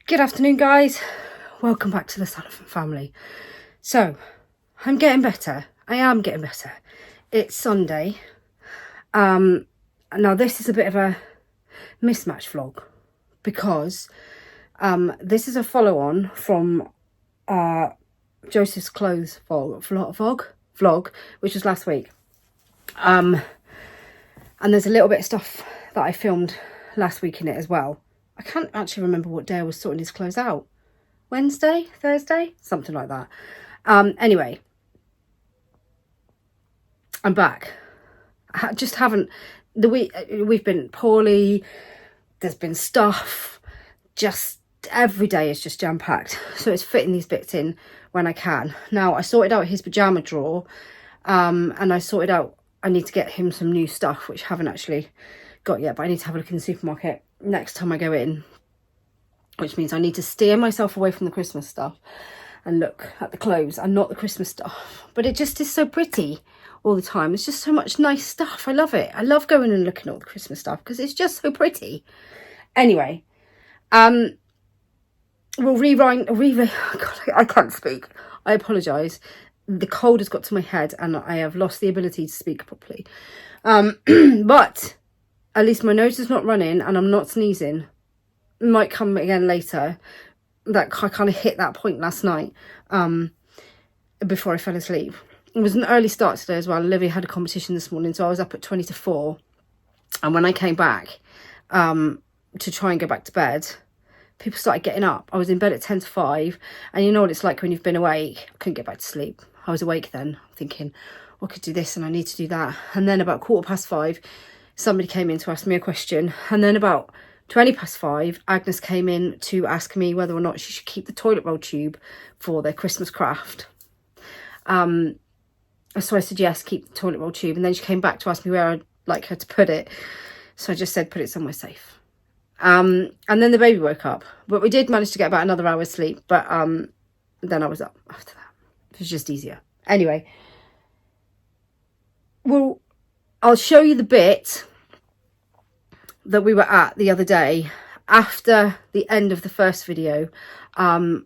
Good afternoon, guys. Welcome back to the Sullivan family. So, I'm getting better. I am getting better. It's Sunday. Now this is a bit of a mismatch vlog because this is a follow-on from Joseph's clothes vlog, which was last week. And there's a little bit of stuff that I filmed last week in it as well. I can't actually remember what day I was sorting his clothes out. Wednesday, Thursday, something like that. Anyway, I'm back. I just haven't, we've been poorly. There's been stuff. Just every day is just jam-packed. So it's fitting these bits in when I can. Now, I sorted out his pajama drawer, and I sorted out, I need to get him some new stuff, which I haven't actually got yet, but I need to have a look in the supermarket next time I go in, which means I need to steer myself away from the Christmas stuff and look at the clothes and not the Christmas stuff. But it just is so pretty all the time. There's just so much nice stuff. I love it. I love going and looking at all the Christmas stuff because it's just so pretty. Anyway, we'll God, I can't speak. I apologise. The cold has got to my head and I have lost the ability to speak properly. But at least my nose is not running and I'm not sneezing. It might come again later. That I kind of hit that point last night before I fell asleep. It was an early start today as well. Olivia had a competition this morning, so I was up at 20 to 4. And when I came back to try and go back to bed, people started getting up. I was in bed at 10 to 5. And you know what it's like when you've been awake. I couldn't get back to sleep. I was awake then, thinking, I could do this and I need to do that. And then about 5:15, somebody came in to ask me a question. And then about 5:20, Agnes came in to ask me whether or not she should keep the toilet roll tube for their Christmas craft. So I said, yes, keep the toilet roll tube. And then she came back to ask me where I'd like her to put it. So I just said, put it somewhere safe. And then the baby woke up. But we did manage to get about another hour's sleep. But then I was up after that. It was just easier. Anyway, well, I'll show you the bit that we were at the other day. After the end of the first video, I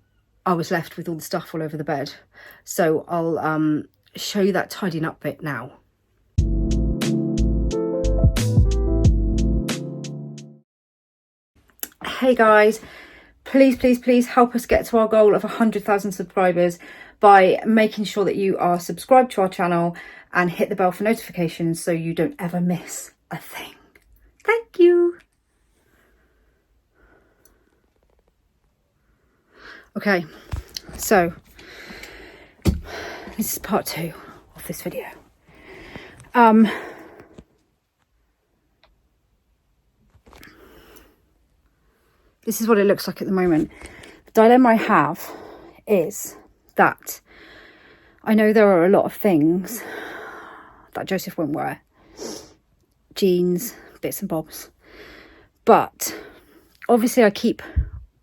was left with all the stuff all over the bed. So I'll show you that tidying up bit now. Hey guys, please help us get to our goal of 100,000 subscribers by making sure that you are subscribed to our channel and hit the bell for notifications so you don't ever miss a thing. Thank you. Okay, so this is part 2 of this video. This is what it looks like at the moment. The dilemma I have is that I know there are a lot of things that Joseph won't wear. Jeans, bits and bobs. But obviously I keep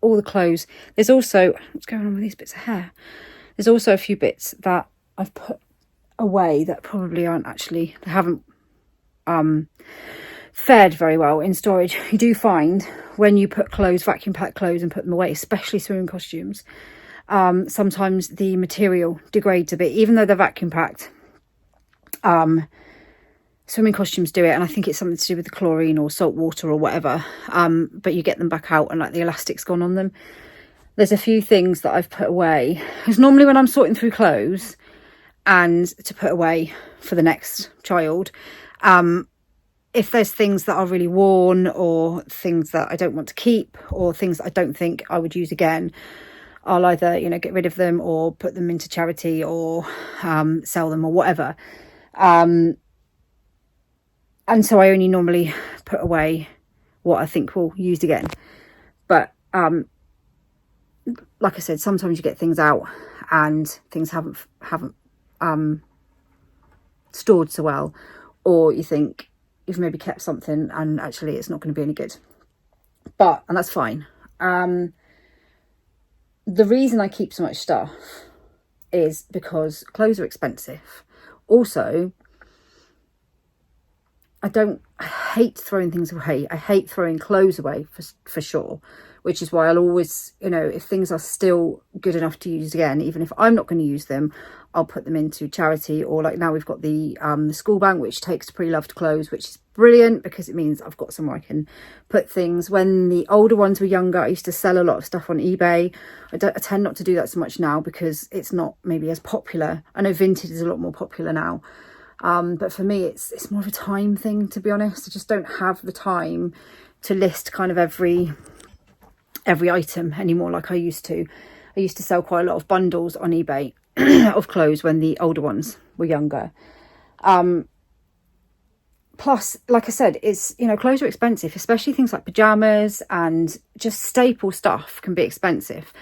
all the clothes. There's also, what's going on with these bits of hair? There's also a few bits that I've put away that probably aren't actually, they haven't fared very well in storage. You do find when you put clothes, vacuum pack clothes and put them away, especially swimming costumes, sometimes the material degrades a bit, even though they're vacuum packed. Swimming costumes do it, and I think it's something to do with the chlorine or salt water or whatever, but you get them back out and like the elastic's gone on them. There's a few things that I've put away, because normally when I'm sorting through clothes and to put away for the next child, if there's things that are really worn or things that I don't want to keep or things that I don't think I would use again, I'll either, you know, get rid of them or put them into charity or sell them or whatever. And so I only normally put away what I think we'll use again. But like I said, sometimes you get things out and things haven't stored so well, or you think you've maybe kept something and actually it's not going to be any good. And that's fine. The reason I keep so much stuff is because clothes are expensive. Also, I hate throwing things away. I hate throwing clothes away for sure, which is why I'll always, you know, if things are still good enough to use again, even if I'm not going to use them, I'll put them into charity. Or like now we've got the school bank, which takes pre-loved clothes, which is brilliant because it means I've got somewhere I can put things. When the older ones were younger, I used to sell a lot of stuff on eBay. I tend not to do that so much now because it's not maybe as popular. I know vintage is a lot more popular now, but for me it's more of a time thing, to be honest. I just don't have the time to list kind of every item anymore like I used to. I used to sell quite a lot of bundles on eBay of clothes when the older ones were younger. Plus, like I said, it's, you know, clothes are expensive, especially things like pajamas and just staple stuff can be expensive.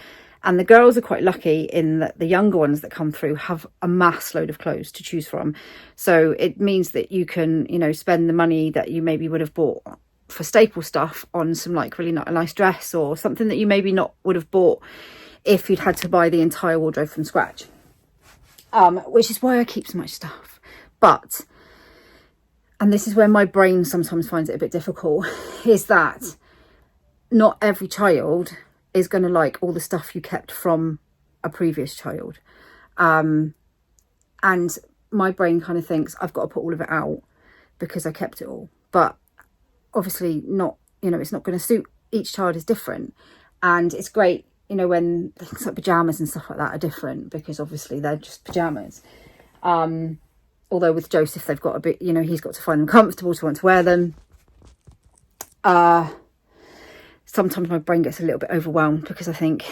And the girls are quite lucky in that the younger ones that come through have a mass load of clothes to choose from. So it means that you can, you know, spend the money that you maybe would have bought for staple stuff on some like really nice dress or something that you maybe not would have bought if you'd had to buy the entire wardrobe from scratch. Which is why I keep so much stuff. But, and this is where my brain sometimes finds it a bit difficult, is that not every child is going to like all the stuff you kept from a previous child. And my brain kind of thinks I've got to put all of it out because I kept it all. But obviously not, you know, it's not going to suit. Each child is different. And it's great, you know, when things like pajamas and stuff like that are different because obviously they're just pajamas. Although with Joseph, they've got a bit, you know, he's got to find them comfortable to want to wear them. Sometimes my brain gets a little bit overwhelmed because I think,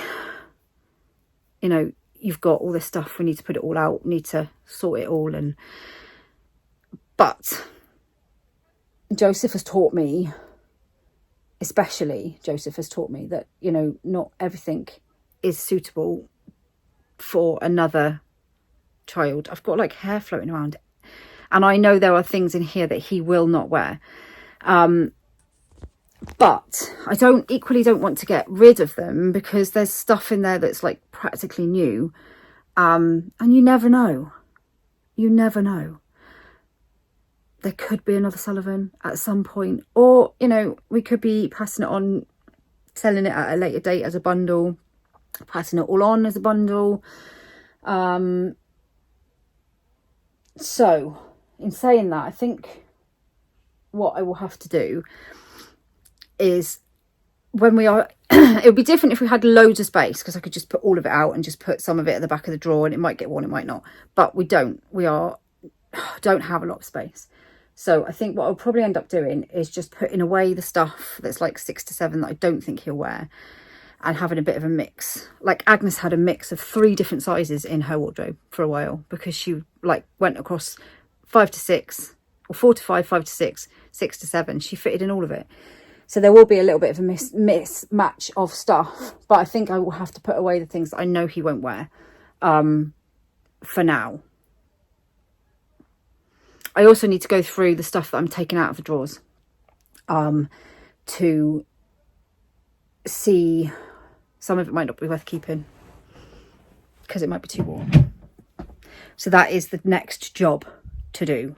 you know, you've got all this stuff, we need to put it all out, we need to sort it all. But Joseph has taught me, especially Joseph has taught me that, you know, not everything is suitable for another child. I've got like hair floating around and I know there are things in here that he will not wear. But I equally don't want to get rid of them because there's stuff in there that's like practically new. And you never know. You never know. There could be another Sullivan at some point, or, you know, we could be passing it on, selling it at a later date as a bundle, passing it all on as a bundle. So in saying that, I think what I will have to do is when we are, it would be different if we had loads of space because I could just put all of it out and just put some of it at the back of the drawer and it might get worn, it might not, but we don't have a lot of space. So I think what I'll probably end up doing is just putting away the stuff that's like 6 to 7 that I don't think he'll wear and having a bit of a mix. Like Agnes had a mix of 3 different sizes in her wardrobe for a while because she like went across 5 to 6 or 4 to 5, 5 to 6, 6 to 7. She fitted in all of it. So there will be a little bit of a mismatch of stuff, but I think I will have to put away the things that I know he won't wear for now. I also need to go through the stuff that I'm taking out of the drawers to see. Some of it might not be worth keeping because it might be too warm. So that is the next job to do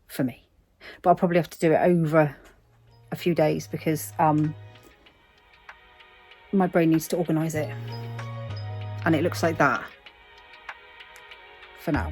for me. But I'll probably have to do it over a few days because my brain needs to organise it. And it looks like that for now.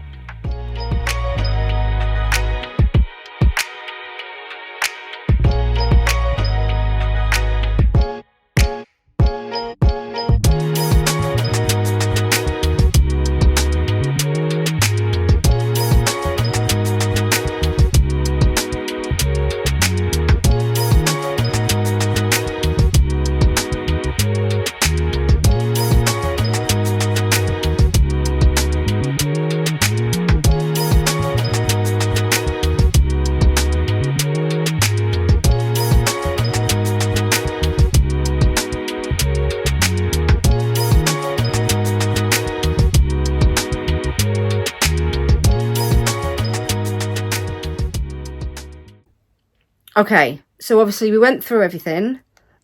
Okay, so obviously we went through everything.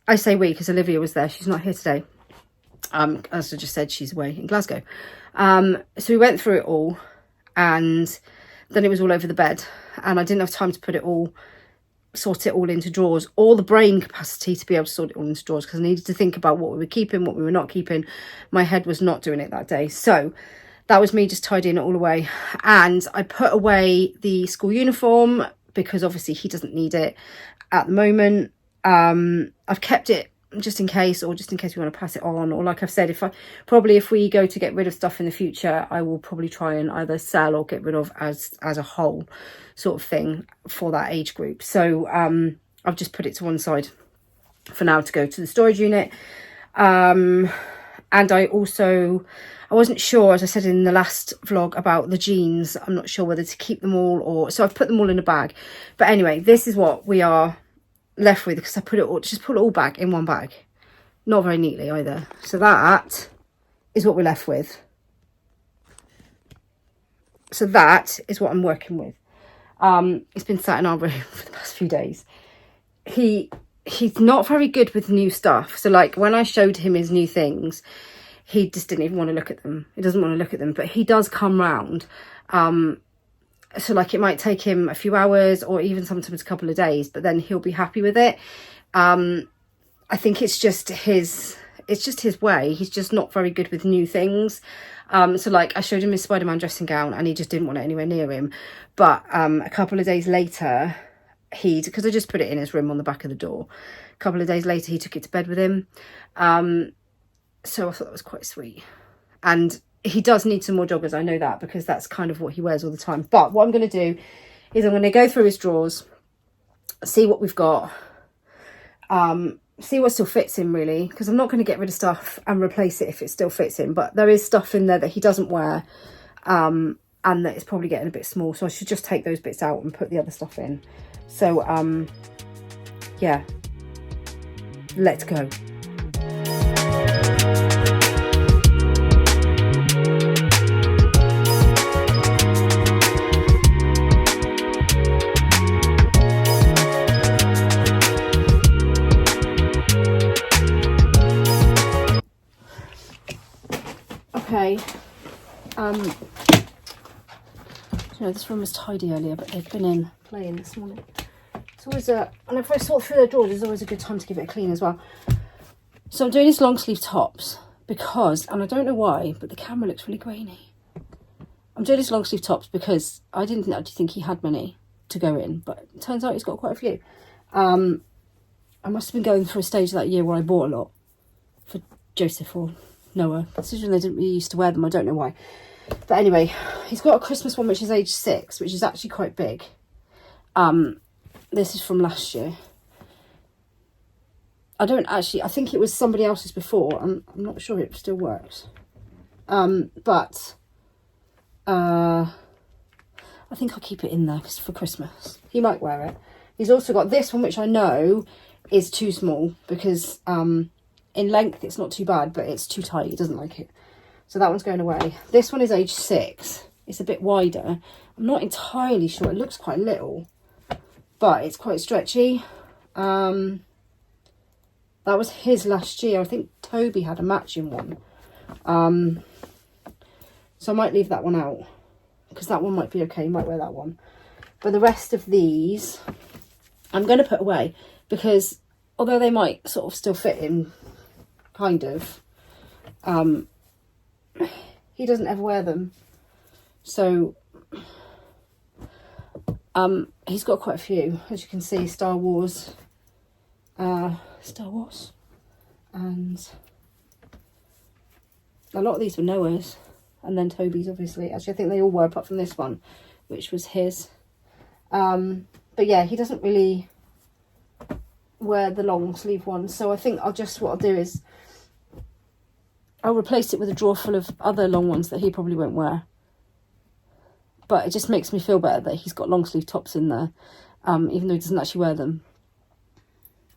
I say we because Olivia was there. She's not here today. As I just said, she's away in Glasgow. So we went through it all and then it was all over the bed and I didn't have time to put it all sort it all into drawers, or the brain capacity to be able to sort it all into drawers, because I needed to think about what we were keeping, what we were not keeping. My head was not doing it that day. So that was me just tidying it all away. And I put away the school uniform because obviously he doesn't need it at the moment. I've kept it just in case, or just in case we want to pass it on, or like I've said, if we go to get rid of stuff in the future, I will probably try and either sell or get rid of as a whole sort of thing for that age group. So I've just put it to one side for now to go to the storage unit. And I wasn't sure, as I said in the last vlog, about the jeans. I'm not sure whether to keep them all, or so I've put them all in a bag. But anyway, this is what we are left with, because I put it all back in one bag, not very neatly either. So that is what we're left with. So that is what I'm working with. It's been sat in our room for the past few days. He's not very good with new stuff. So like when I showed him his new things, he just didn't even want to look at them. He doesn't want to look at them, but he does come round. So like it might take him a few hours, or even sometimes a couple of days, but then he'll be happy with it. I think it's just his way. He's just not very good with new things. So like I showed him his Spider-Man dressing gown, and he just didn't want it anywhere near him. But a couple of days later, because I just put it in his room on the back of the door. A couple of days later, he took it to bed with him. So I thought that was quite sweet. And he does need some more joggers, I know that, because that's kind of what he wears all the time. But what I'm going to do is I'm going to go through his drawers, see what we've got, see what still fits him, really, because I'm not going to get rid of stuff and replace it if it still fits him. But there is stuff in there that he doesn't wear, and that it's probably getting a bit small, so I should just take those bits out and put the other stuff in. So yeah, let's go. Okay, you know, this room was tidy earlier, but they've been in playing this morning. It's always and if I sort through their drawers, it's always a good time to give it a clean as well. So I'm doing his long sleeve tops because, and I don't know why, but the camera looks really grainy. I'm doing his long sleeve tops because I didn't actually think he had many to go in, but it turns out he's got quite a few. I must have been going through a stage that year where I bought a lot for Joseph or Noah, considering they didn't really used to wear them. I don't know why, but anyway, he's got a Christmas one which is age 6, which is actually quite big. This is from last year. I think it was somebody else's before. I'm not sure it still works, but I think I'll keep it in there for Christmas. He might wear it. He's also got this one which I know is too small, because in length it's not too bad, but it's too tight. He doesn't like it. So that one's going away. This one is age 6. It's a bit wider. I'm not entirely sure. It looks quite little, but it's quite stretchy. That was his last year. I think Toby had a matching one. So I might leave that one out, because that one might be okay. You might wear that one. But the rest of these I'm going to put away, because although they might sort of still fit him, kind of, he doesn't ever wear them. So he's got quite a few, as you can see. Star Wars, and a lot of these were Noah's, and then Toby's, obviously. Actually, I think they all were, apart from this one, which was his. But yeah, he doesn't really wear the long sleeve ones, so I think what I'll do is I'll replace it with a drawer full of other long ones that he probably won't wear. But it just makes me feel better that he's got long sleeve tops in there, even though he doesn't actually wear them.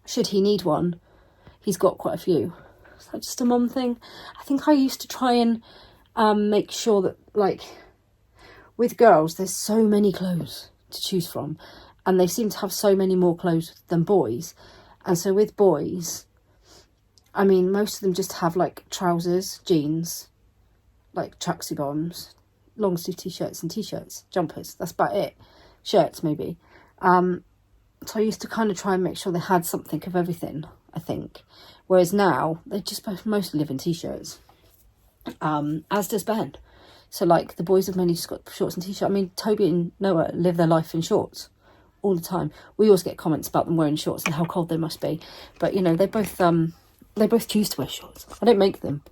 Should he need one, he's got quite a few. Is that just a mum thing? I think I used to try and make sure that, like, with girls, there's so many clothes to choose from, and they seem to have so many more clothes than boys. And so with boys, I mean, most of them just have like trousers, jeans, like tracksuit bottoms, long sleeve t-shirts and t-shirts, jumpers. That's about it. Shirts maybe. So I used to kind of try and make sure they had something of everything, I think. Whereas now, they just mostly live in t-shirts. As does Ben. So, like, the boys have mainly just got shorts and t-shirts. I mean, Toby and Noah live their life in shorts all the time. We always get comments about them wearing shorts and how cold they must be. But, you know, they both choose to wear shorts. I don't make them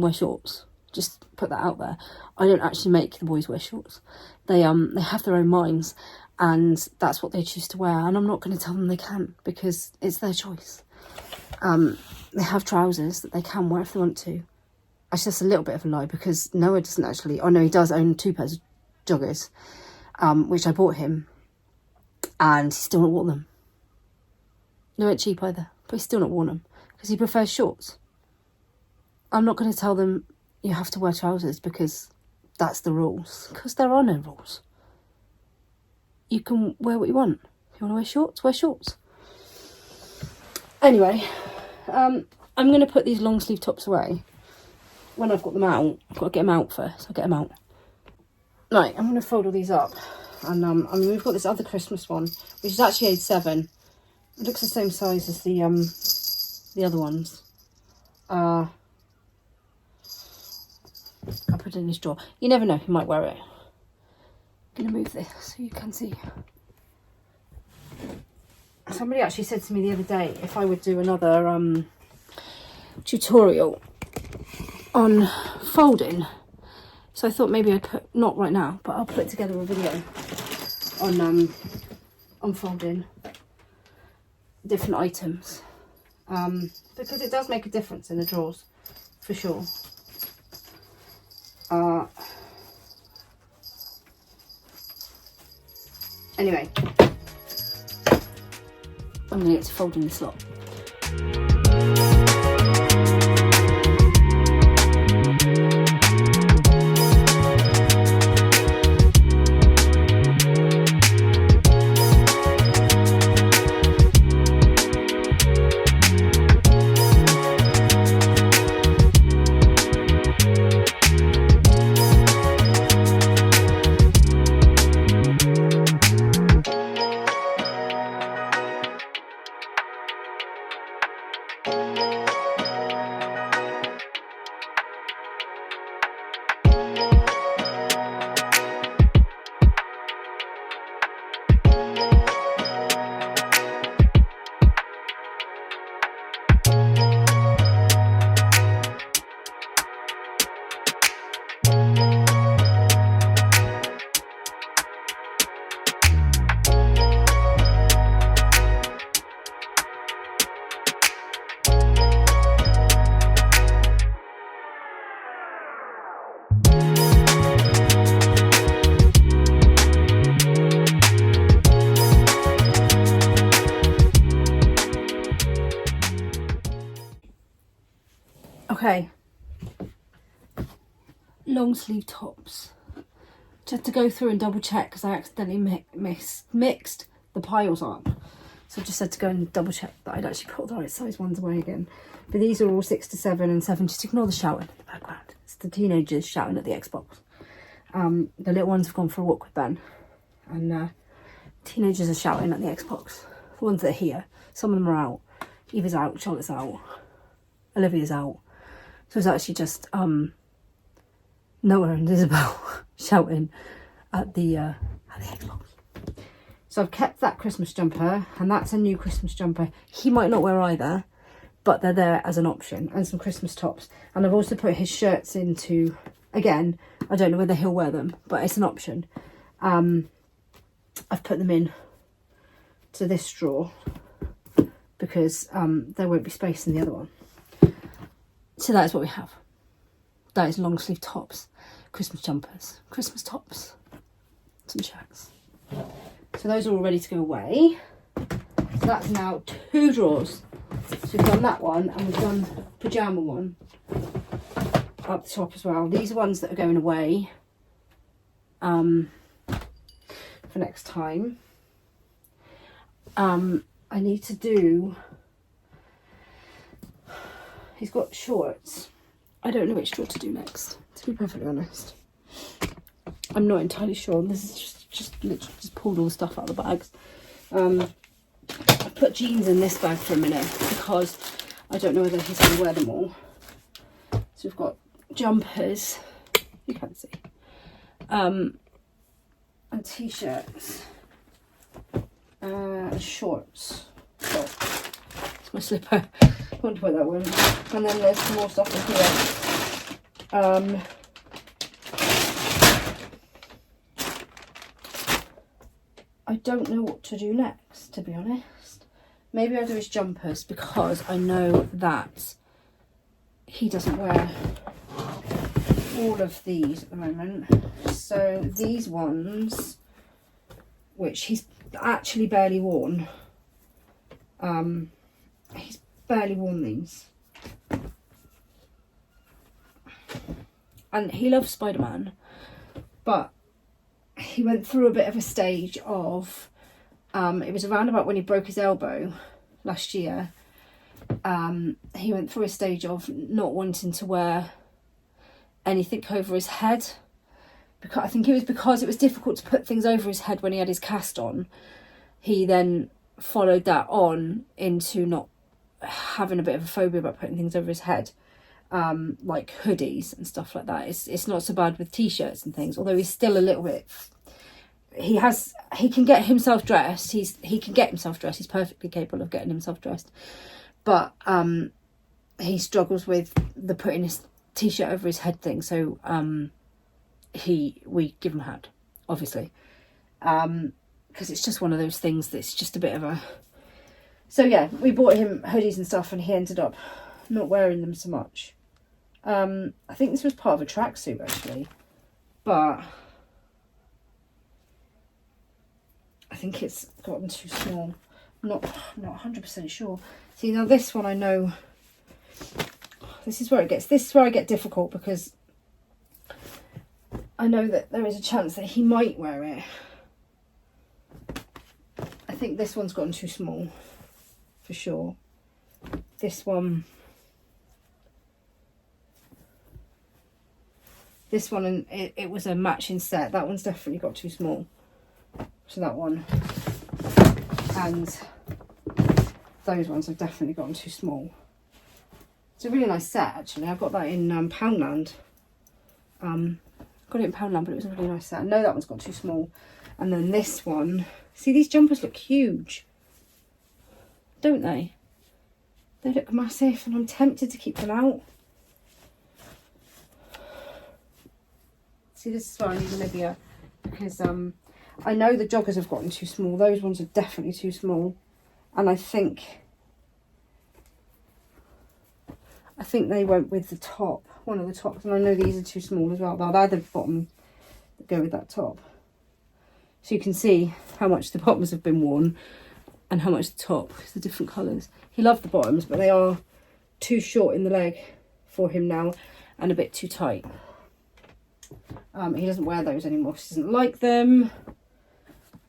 wear shorts. Just put that out there. I don't actually make the boys wear shorts. They have their own minds, and that's what they choose to wear. And I'm not going to tell them they can't, because it's their choice. They have trousers that they can wear if they want to. It's just a little bit of a lie, because Noah doesn't actually... Oh, no, he does own 2 pairs of joggers, which I bought him, and he's still not worn them. They weren't cheap either, but he's still not worn them, because he prefers shorts. I'm not going to tell them you have to wear trousers because that's the rules, because there are no rules. You can wear what you want. If you want to wear shorts, wear shorts. Anyway, I'm going to put these long sleeve tops away when I've got them out. I've got to get them out first. I'll get them out. Right, I'm going to fold all these up. And I mean, we've got this other Christmas one, which is actually age 7. It looks the same size as the other ones. I'll put it in his drawer. You never know, he might wear it. I'm going to move this so you can see. Somebody actually said to me the other day if I would do another tutorial on folding. So I thought maybe I'd put, not right now, but I'll put together a video on folding different items. Because it does make a difference in the drawers, for sure. Anyway, I'm going to get to folding this lot. Okay, long sleeve tops. Just to go through and double check, because I accidentally mixed the piles up. So I just had to go and double check that I'd actually put the right size ones away again. But these are all 6 to 7 and 7. Just ignore the shouting in the background. It's the teenagers shouting at the Xbox. The little ones have gone for a walk with Ben. And teenagers are shouting at the Xbox. The ones that are here. Some of them are out. Eva's out, Charlotte's out, Olivia's out. So it's actually just Noah and Isabel shouting at the Xbox. So I've kept that Christmas jumper, and that's a new Christmas jumper. He might not wear either, but they're there as an option, and some Christmas tops. And I've also put his shirts into, again, I don't know whether he'll wear them, but it's an option. I've put them in to this drawer because there won't be space in the other one. So that is what we have. That is long sleeve tops, Christmas jumpers, Christmas tops, some shirts. So those are all ready to go away. So that's now 2 drawers. So we've done that one, and we've done pajama one up the top as well. These are ones that are going away for next time. I need to do... He's got shorts. I don't know which drawer to do next, to be perfectly honest. I'm not entirely sure. This is just literally just pulled all the stuff out of the bags. I put jeans in this bag for a minute because I don't know whether he's going to wear them all. So we've got jumpers, you can't see, and t-shirts, and shorts. Oh, it's my slipper. I want to put that one. And then there's some more stuff in here. I don't know what to do next, to be honest. Maybe I'll do his jumpers because I know that he doesn't wear all of these at the moment. So these ones, which he's actually barely worn, he's barely worn these. And he loves Spider-Man, but he went through a bit of a stage of, it was around about when he broke his elbow last year. He went through a stage of not wanting to wear anything over his head. Because I think it was because it was difficult to put things over his head when he had his cast on. He then followed that on into not having a bit of a phobia about putting things over his head. Like hoodies and stuff like that. It's not so bad with t-shirts and things, although he's still a little bit, he can get himself dressed. He can get himself dressed. He's perfectly capable of getting himself dressed, but he struggles with the putting his t-shirt over his head thing. So we give him a hat, obviously, because it's just one of those things that's just a bit of a, so yeah, we bought him hoodies and stuff and he ended up not wearing them so much. I think this was part of a tracksuit actually, but I think it's gotten too small. I'm not 100% sure. See, now this one I know, this is where I get difficult, because I know that there is a chance that he might wear it. I think this one's gotten too small for sure. This one, and it was a matching set. That one's definitely got too small. So that one, and those ones have definitely gotten too small. It's a really nice set actually. I got that in Poundland. Got it in Poundland, but it was a really nice set. I know that one's got too small. And then this one, see, these jumpers look huge, don't they? They look massive and I'm tempted to keep them out. See, this is why I need Olivia, because I know the joggers have gotten too small. Those ones are definitely too small. And I think they went with the top, one of the tops. And I know these are too small as well. They're the bottom that go with that top. So you can see how much the bottoms have been worn and how much the top, because the different colours. He loved the bottoms, but they are too short in the leg for him now and a bit too tight. He doesn't wear those anymore because he doesn't like them.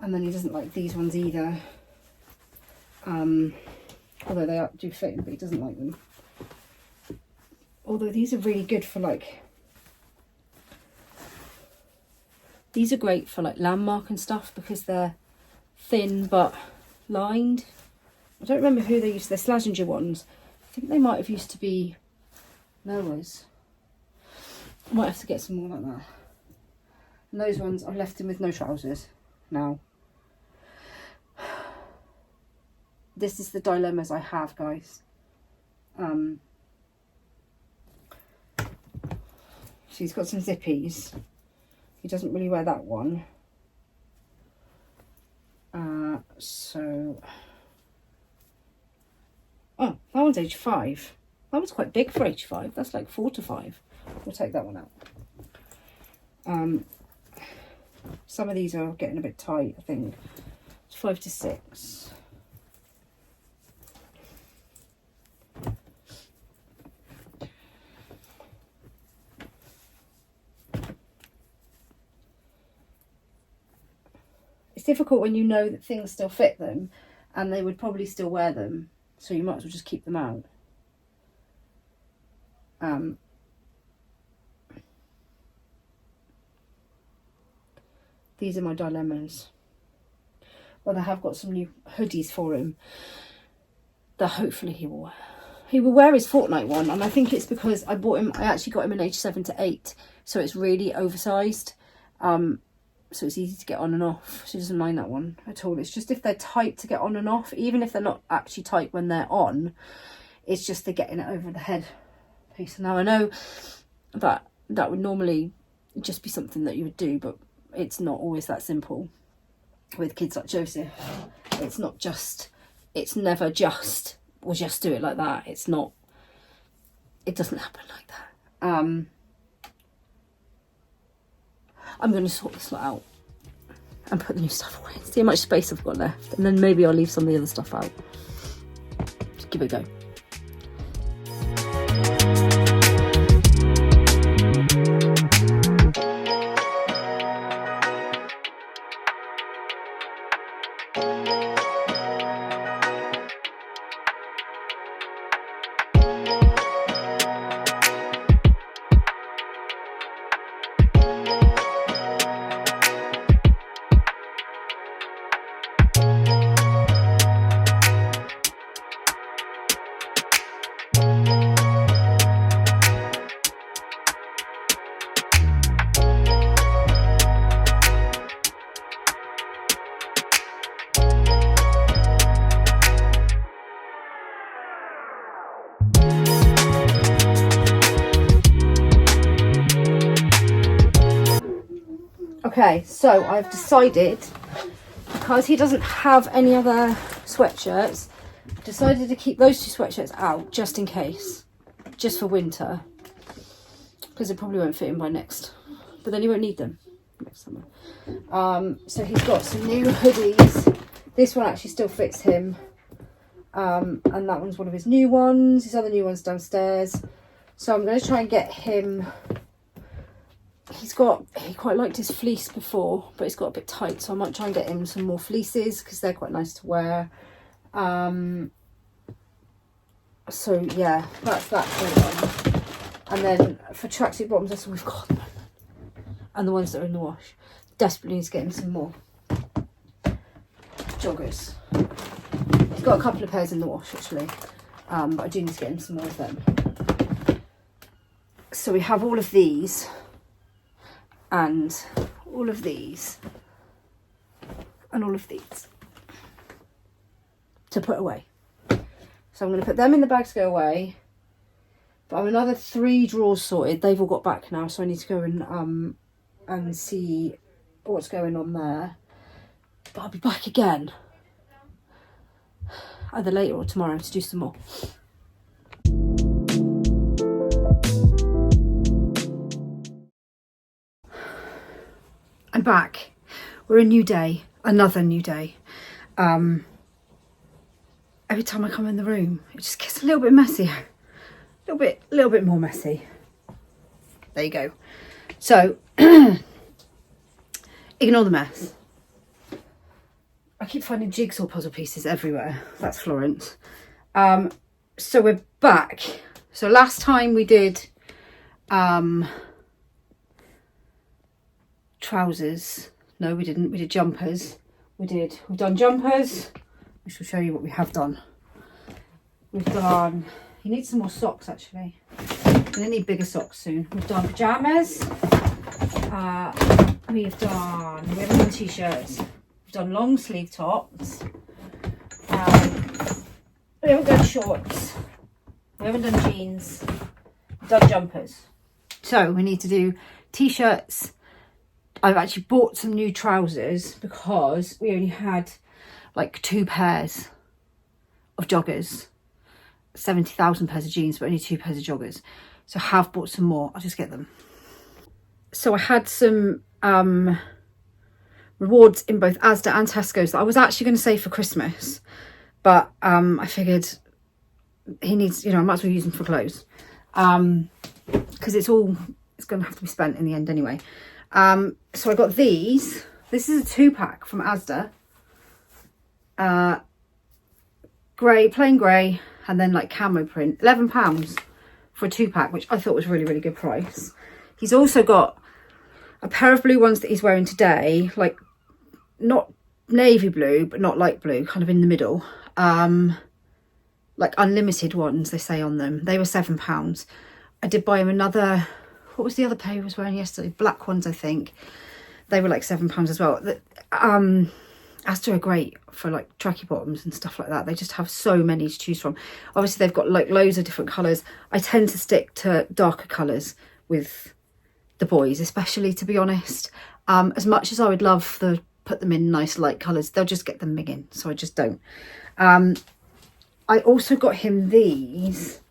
And then he doesn't like these ones either. Although they do fit him, but he doesn't like them. Although these are really good for like, these are great for like landmark and stuff because they're thin but lined. I don't remember who they used. They're Slazenger ones. I think they might have used to be Noah's. I might have to get some more like that. And those ones, I've left him with no trousers now. This is the dilemmas I have, guys. So he's got some zippies. He doesn't really wear that one. Oh, that one's age 5. That was quite big for age 5. That's like 4 to 5. We'll take that one out. Some of these are getting a bit tight, I think. It's 5 to 6. It's difficult when you know that things still fit them and they would probably still wear them, so you might as well just keep them out. These are my dilemmas. But I have got some new hoodies for him that hopefully he will wear. He will wear his Fortnite one, and I think it's because I actually got him in age 7 to 8, so it's really oversized. So it's easy to get on and off. She doesn't mind that one at all. It's just if they're tight to get on and off, even if they're not actually tight when they're on, it's just they're getting it over the head piece. Now I know that that would normally just be something that you would do, but it's not always that simple with kids like Joseph. It's not just, it's never just, we'll just do it like that. It's not, it doesn't happen like that. I'm going to sort this lot out and put the new stuff away. See how much space I've got left. And then maybe I'll leave some of the other stuff out. Just give it a go. Okay, so I've decided, because he doesn't have any other sweatshirts, decided to keep those 2 sweatshirts out just in case, just for winter, because it probably won't fit him by next, but then he won't need them next summer. So he's got some new hoodies. This one actually still fits him, and that one's one of his new ones. His other new one's downstairs. So I'm going to try and get him. He quite liked his fleece before, but it's got a bit tight, so I might try and get him some more fleeces because they're quite nice to wear. So yeah, that's that for one. And then for tracksuit bottoms, that's all we've got at the moment. And the ones that are in the wash. Desperately need to get him some more joggers. He's got a couple of pairs in the wash actually, but I do need to get him some more of them. So we have all of these and all of these and all of these to put away. So I'm going to put them in the bag to go away, but I have another 3 drawers sorted. They've all got back now, so I need to go and see what's going on there. But I'll be back again either later or tomorrow to do some more. I'm back. We're a new day, another new day. Every time I come in the room, it just gets a little bit messier, a little bit more messy. There you go. So ignore the mess. I keep finding jigsaw puzzle pieces everywhere. That's Florence. So we're back. So last time we did trousers. No, we didn't. We did jumpers. We've done jumpers. I shall show you what we have done. We've done, you need some more socks actually. We're gonna need bigger socks soon. We've done pajamas. We haven't done t-shirts. We've done long sleeve tops. We haven't done shorts. We haven't done jeans. We've done jumpers. So we need to do t-shirts. I've actually bought some new trousers because we only had like 2 pairs of joggers, 70,000 pairs of jeans, but only 2 pairs of joggers. So I have bought some more. I'll just get them. So I had some rewards in both Asda and Tesco's that I was actually going to save for Christmas, but I figured he needs, I might as well use them for clothes, because it's going to have to be spent in the end anyway. So I got these. This is a 2-pack from Asda. Plain grey, and then like camo print. £11 for a 2-pack, which I thought was really, really good price. He's also got a pair of blue ones that he's wearing today, like not navy blue, but not light blue, kind of in the middle. Like unlimited ones, they say on them. They were £7. I did buy him another, what was the other pair he was wearing yesterday? Black ones, I think. They were like £7 as well. Asda are great for like tracky bottoms and stuff like that. They just have so many to choose from. Obviously they've got like loads of different colours. I tend to stick to darker colours with the boys, especially, to be honest. As much as I would love to put them in nice light colours, they'll just get them minging, so I just don't. I also got him these.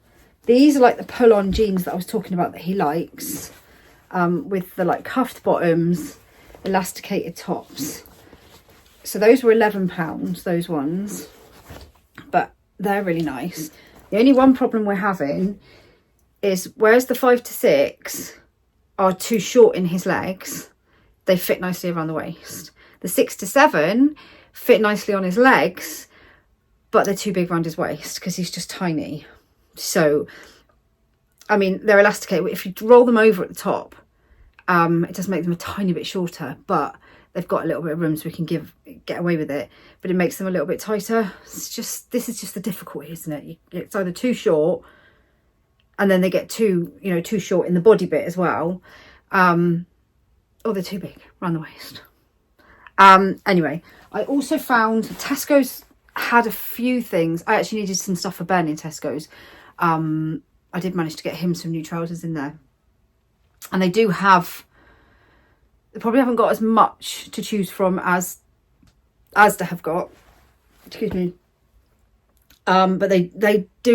These are like the pull-on jeans that I was talking about that he likes, with the like cuffed bottoms, elasticated tops. So those were £11, those ones, but they're really nice. The only one problem we're having is, whereas the 5 to 6 are too short in his legs, they fit nicely around the waist. The 6 to 7 fit nicely on his legs, but they're too big around his waist because he's just tiny. So, I mean, they're elasticated. If you roll them over at the top, it does make them a tiny bit shorter, but they've got a little bit of room so we can get away with it. But it makes them a little bit tighter. This is just the difficulty, isn't it? It's either too short, and then they get too short in the body bit as well, or they're too big around the waist. Anyway, I also found Tesco's had a few things. I actually needed some stuff for Ben in Tesco's. I did manage to get him some new trousers in there, and they do have, they probably haven't got as much to choose from as Asda have got, excuse me, but they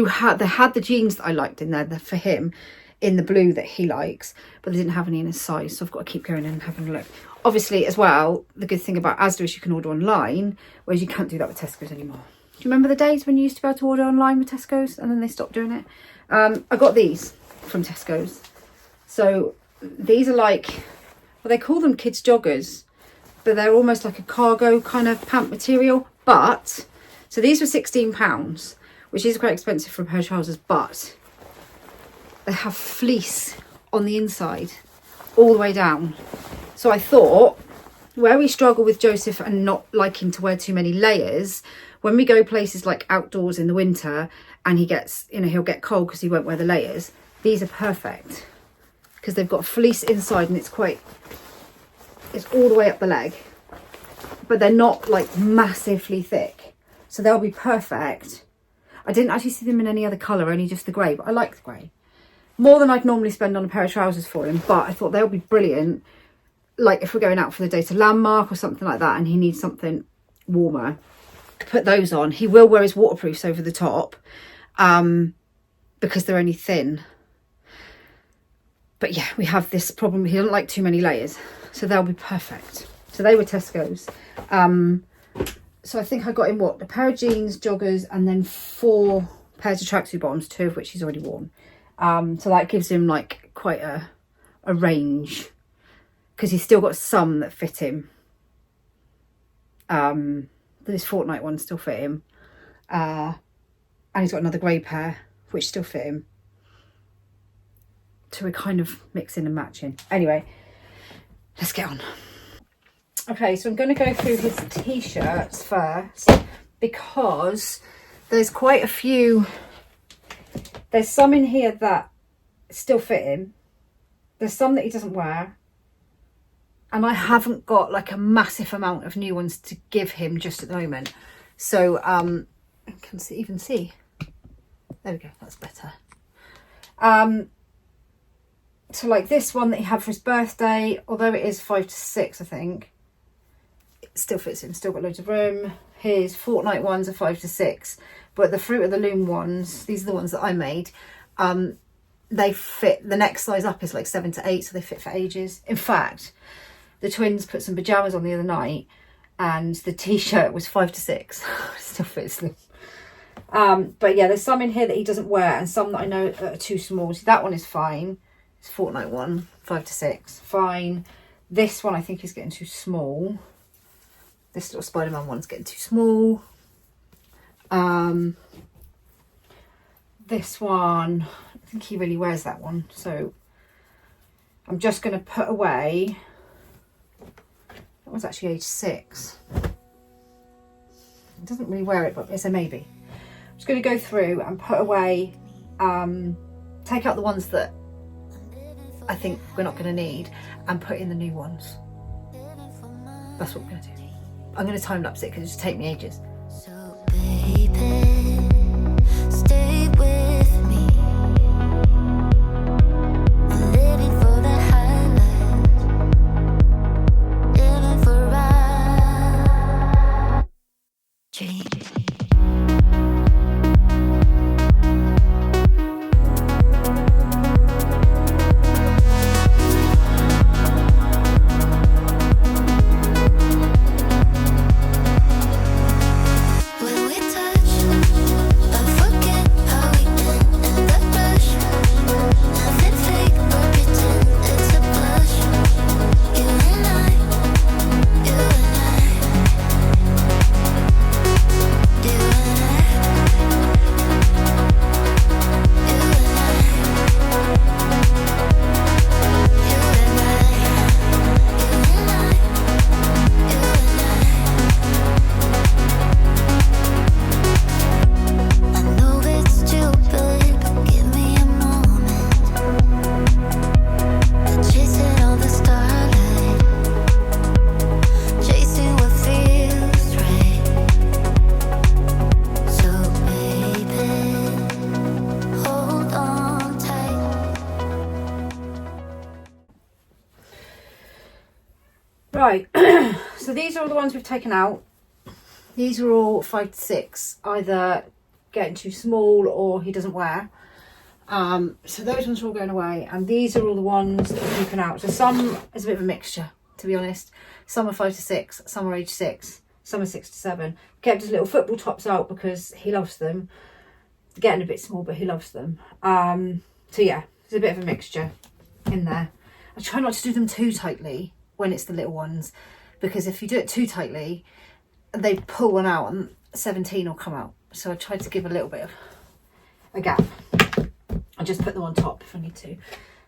had the jeans that I liked in there for him, in the blue that he likes, but they didn't have any in his size, so I've got to keep going in and having a look. Obviously, as well, the good thing about Asda is you can order online, whereas you can't do that with Tesco's anymore. Do you remember the days when you used to be able to order online with Tesco's and then they stopped doing it? I got these from Tesco's. So these are like, well, they call them kids joggers, but they're almost like a cargo kind of pant material. But, so these were £16, which is quite expensive for a pair of trousers, but they have fleece on the inside all the way down. So I thought, where we struggle with Joseph and not liking to wear too many layers, when we go places like outdoors in the winter and he gets, he'll get cold because he won't wear the layers, these are perfect because they've got fleece inside and it's all the way up the leg, but they're not like massively thick, so they'll be perfect. I didn't actually see them in any other colour, only just the grey, but I like the grey more than I'd normally spend on a pair of trousers for him, but I thought they'll be brilliant, like if we're going out for the day to Landmark or something like that and he needs something warmer, put those on. He will wear his waterproofs over the top, because they're only thin. But yeah, we have this problem, he doesn't like too many layers, so they'll be perfect. So they were Tesco's. So I think I got him a pair of jeans, joggers, and then 4 pairs of tracksuit bottoms, 2 of which he's already worn. So that gives him like quite a range, because he's still got some that fit him. This Fortnite ones still fit him. And he's got another grey pair, which still fit him. So we're kind of mixing and matching. Anyway, let's get on. Okay, so I'm going to go through his t-shirts first, because there's quite a few. There's some in here that still fit him. There's some that he doesn't wear. And I haven't got like a massive amount of new ones to give him just at the moment. So I can even see. There we go, that's better. So like this one that he had for his birthday, although it is 5 to 6, I think, it still fits him, still got loads of room. His Fortnite ones are 5 to 6, but the Fruit of the Loom ones, these are the ones that I made, they fit, the next size up is like 7 to 8, so they fit for ages. In fact, the twins put some pyjamas on the other night and the t-shirt was 5 to 6. Still fits them. But yeah, there's some in here that he doesn't wear and some that I know are too small. So that one is fine. It's Fortnite one, 5 to 6, fine. This one I think is getting too small. This little Spider-Man one's getting too small. This one, I think he really wears that one. So I'm just going to put away. That was actually age 6. He doesn't really wear it, but it's a maybe. I'm just going to go through and put away, take out the ones that I think we're not going to need and put in the new ones. That's what we're going to do. I'm going to time lapse it because it just take me ages. So baby, stay with me. Living for the highlights, living for our dreams. Right, so these are all the ones we've taken out. These are all 5 to 6, either getting too small or he doesn't wear. So those ones are all going away, and these are all the ones that we've taken out. So some is a bit of a mixture, to be honest. Some are 5 to 6, some are age 6, some are 6 to 7. Kept his little football tops out because he loves them. They're getting a bit small, but he loves them. So yeah, there's a bit of a mixture in there. I try not to do them too tightly when it's the little ones, because if you do it too tightly, they pull one out and 17 will come out. So I tried to give a little bit of a gap. I'll just put them on top if I need to.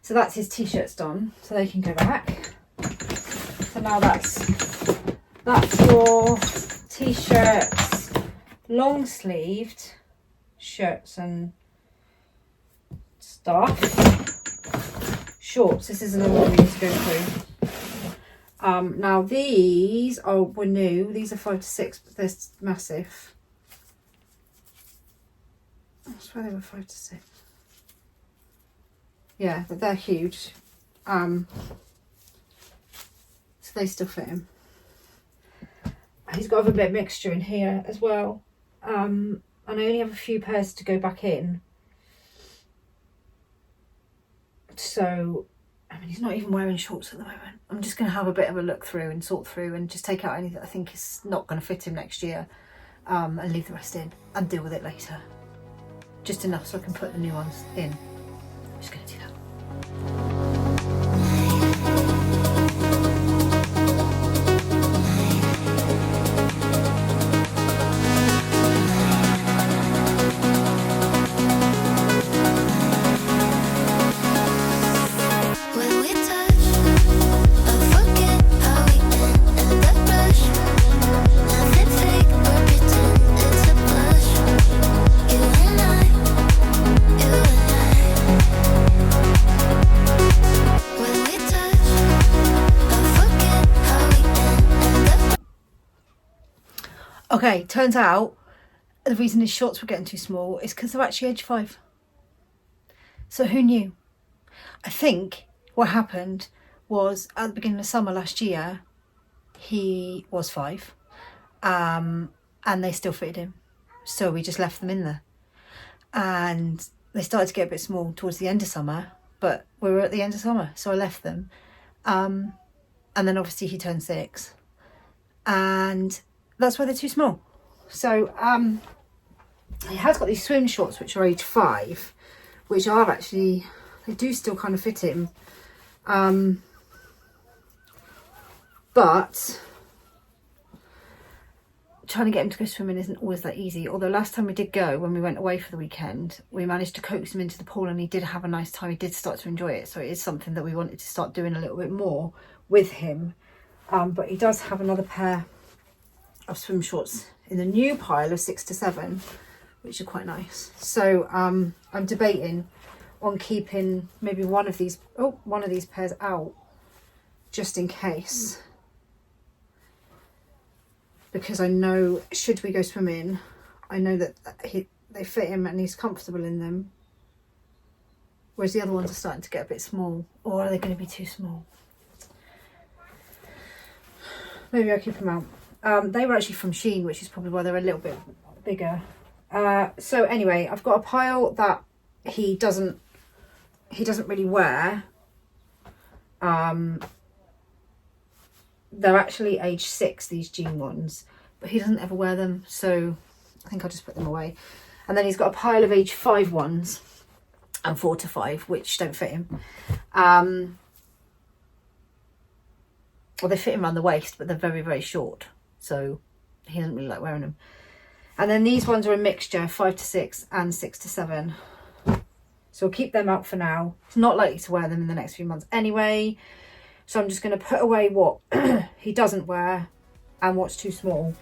So that's his t-shirts done, so they can go back. So now that's your t-shirts, long sleeved shirts and stuff. Shorts, this is another one we need to go through. Now these were new. These are 5 to 6, but they're massive. I swear they were 5 to 6. Yeah, but they're huge. So they still fit him. He's got a bit of mixture in here as well. And I only have a few pairs to go back in. So, I mean, he's not even wearing shorts at the moment. I'm just going to have a bit of a look through and sort through and just take out anything that I think is not going to fit him next year, and leave the rest in and deal with it later. Just enough so I can put the new ones in. I'm just going to do that. Okay, turns out the reason his shorts were getting too small is because they're actually age 5. So who knew? I think what happened was at the beginning of summer last year, he was 5, and they still fitted him. So we just left them in there. And they started to get a bit small towards the end of summer, but we were at the end of summer, so I left them. And then obviously he turned 6. And that's why they're too small. So he has got these swim shorts which are age 5, which are actually, they do still kind of fit him, but trying to get him to go swimming isn't always that easy. Although last time we did go, when we went away for the weekend, we managed to coax him into the pool and he did have a nice time. He did start to enjoy it, so it is something that we wanted to start doing a little bit more with him. But he does have another pair of swim shorts in the new pile of 6 to 7, which are quite nice. So I'm debating on keeping maybe one of these pairs out, just in case, because I know should we go swimming, I know that they fit him and he's comfortable in them, whereas the other ones are starting to get a bit small. Or are they going to be too small? Maybe I'll keep them out. They were actually from Shein, which is probably why they're a little bit bigger. So anyway, I've got a pile that he doesn't really wear. They're actually age 6, these jean ones, but he doesn't ever wear them, so I think I'll just put them away. And then he's got a pile of age 5 ones and 4 to 5, which don't fit him. Well, they fit him around the waist, but they're very, very short, so he doesn't really like wearing them. And then these ones are a mixture, 5 to 6 and 6 to 7. So I'll keep them out for now. It's not likely to wear them in the next few months anyway. So I'm just going to put away what he doesn't wear and what's too small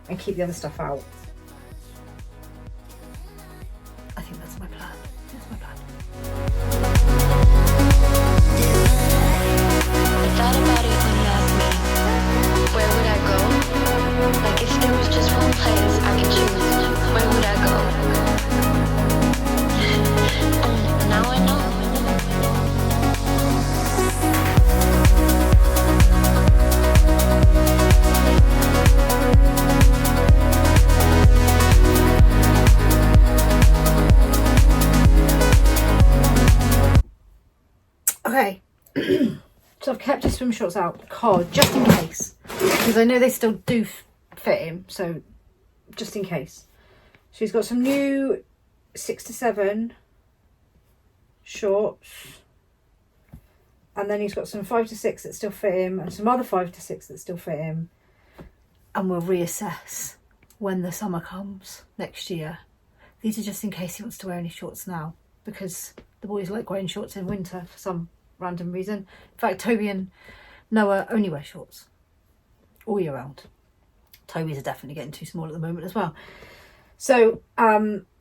and keep the other stuff out. I think that's my plan. That's my plan. I thought about it when you asked me, where would I go? Like if there was just one place I could choose, where would I go? Now I know. Okay, so I've kept his swim shorts out because, just in case, because I know they still do fit him, so just in case. So he's got some new 6 to 7 shorts, and then he's got some 5 to 6 that still fit him and some other 5 to 6 that still fit him, and we'll reassess when the summer comes next year. These are just in case he wants to wear any shorts now, because the boys like wearing shorts in winter for some random reason. In fact, Toby and Noah only wear shorts all year round. Toby's are definitely getting too small at the moment as well. So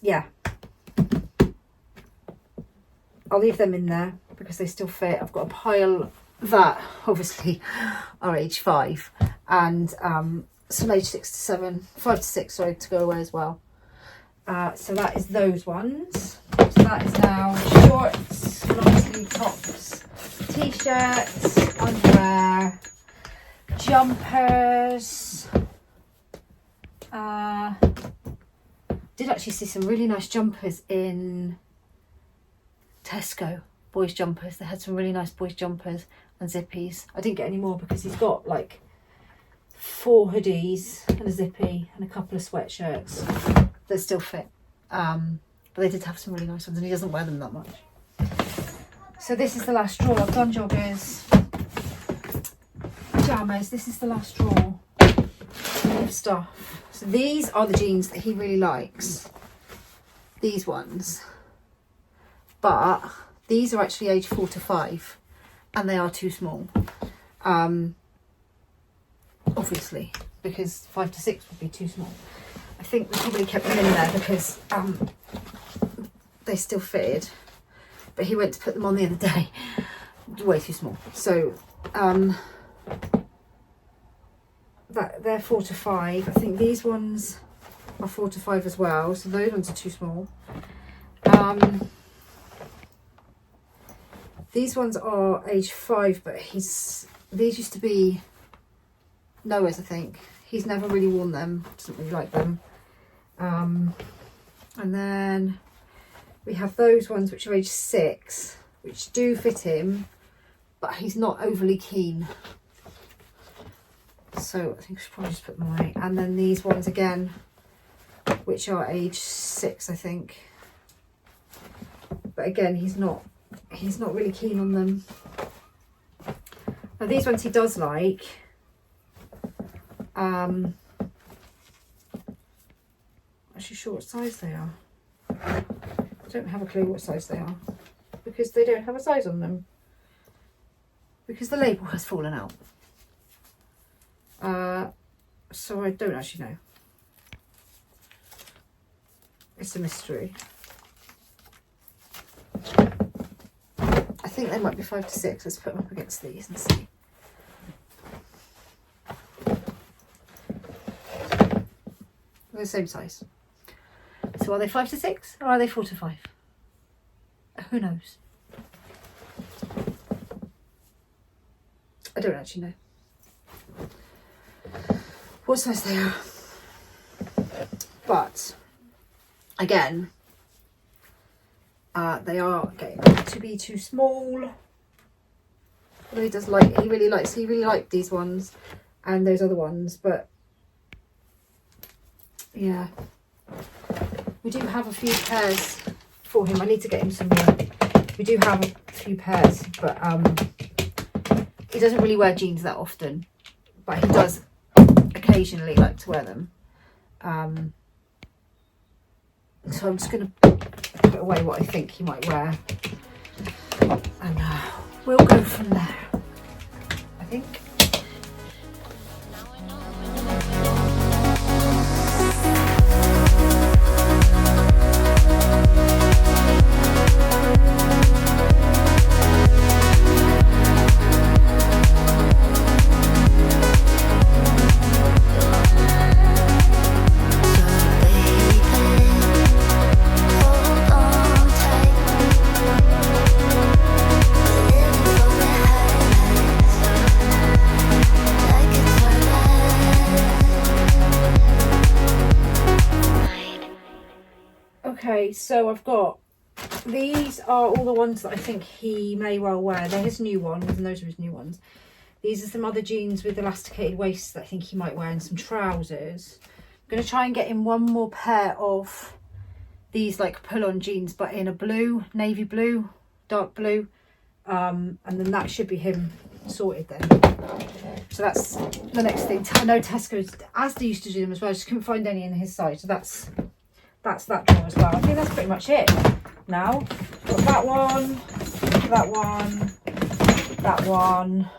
yeah, I'll leave them in there because they still fit. I've got a pile that obviously are age 5 and some age 6 to 7, 5 to 6, sorry, to go away as well. So that is those ones. So that is now shorts, long sleeve tops, t-shirts, underwear, jumpers. Did actually see some really nice jumpers in Tesco, boys jumpers. They had some really nice boys jumpers and zippies. I didn't get any more because he's got like 4 hoodies and a zippy and a couple of sweatshirts that still fit. But they did have some really nice ones and he doesn't wear them that much. So this is the last drawer. I've done joggers, pyjamas. This is the last drawer of stuff. So these are the jeans that he really likes. These ones. But these are actually age 4 to 5 and they are too small. Obviously, because 5 to 6 would be too small. I think we probably kept them in there because they still fitted, but he went to put them on the other day, way too small. So that they're 4 to 5. I think these ones are 4 to 5 as well, so those ones are too small. These ones are age 5, but these used to be Noah's, I think. He's never really worn them, doesn't really like them. And then we have those ones which are age 6, which do fit him, but he's not overly keen. So I think I should probably just put them away. And then these ones again, which are age 6, I think. But again, he's not really keen on them. Now these ones he does like. Actually sure what size they are. I don't have a clue what size they are because they don't have a size on them because the label has fallen out. So I don't actually know. It's a mystery. I think they might be 5 to 6. Let's put them up against these and see. They're the same size. So are they 5 to 6 or are they 4 to 5? Who knows? I don't actually know. What size they are. But again, they are getting to be too small. Although he really liked these ones and those other ones, but yeah. We do have a few pairs for him. I need to get him some more. We do have a few pairs, but he doesn't really wear jeans that often, but he does occasionally like to wear them. So I'm just going to put away what I think he might wear, and we'll go from there, I think. Okay, so I've got, these are all the ones that I think he may well wear. They're his new ones, and those are his new ones. These are some other jeans with elasticated waists that I think he might wear, and some trousers. I'm going to try and get him one more pair of these like pull-on jeans, but in a blue, navy blue, dark blue. And then that should be him sorted then. So that's the next thing. I know Tesco's, Asda used to do them as well. I just couldn't find any in his size. So that's that drawer as well. I think that's pretty much it now. Got that one, that one, that one,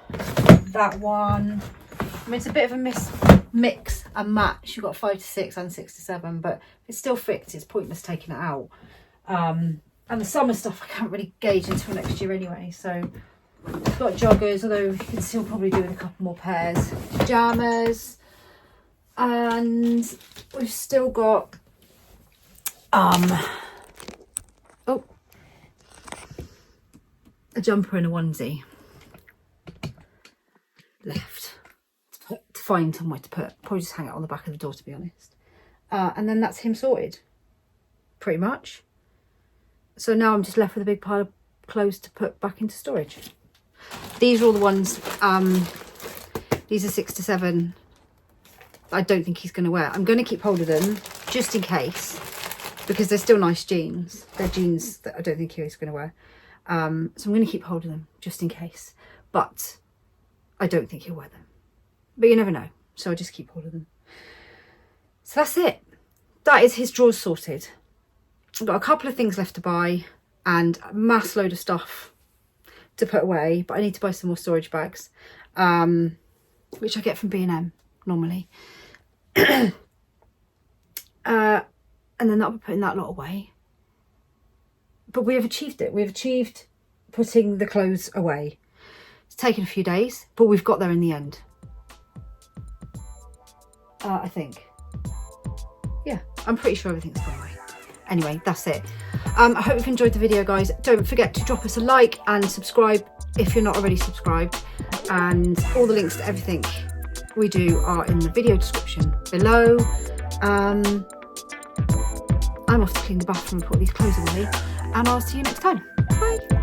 that one. I mean, it's a bit of a mix and match. You've got 5 to 6 and 6 to 7, but it still fits. It's pointless taking it out. And the summer stuff I can't really gauge until next year anyway. So I've got joggers, although you can still probably do with a couple more pairs. Pajamas. And we've still got a jumper and a onesie left to find somewhere to put. Probably just hang it on the back of the door, to be honest. And then that's him sorted, pretty much. So now I'm just left with a big pile of clothes to put back into storage. These are all the ones, these are 6 to 7. I don't think he's going to wear. I'm going to keep hold of them just in case, because they're still nice jeans. They're jeans that I don't think he's going to wear. So I'm going to keep hold of them just in case. But I don't think he'll wear them. But you never know. So I just keep hold of them. So that's it. That is his drawers sorted. I've got a couple of things left to buy and a mass load of stuff to put away. But I need to buy some more storage bags, which I get from B&M normally. And then that'll be putting that lot away. But we have achieved it. We've achieved putting the clothes away. It's taken a few days, but we've got there in the end. I think. Yeah, I'm pretty sure everything's gone away. Anyway, that's it. I hope you've enjoyed the video, guys. Don't forget to drop us a like and subscribe if you're not already subscribed. And all the links to everything we do are in the video description below. I'm off to clean the bathroom and put these clothes away, and I'll see you next time. Bye.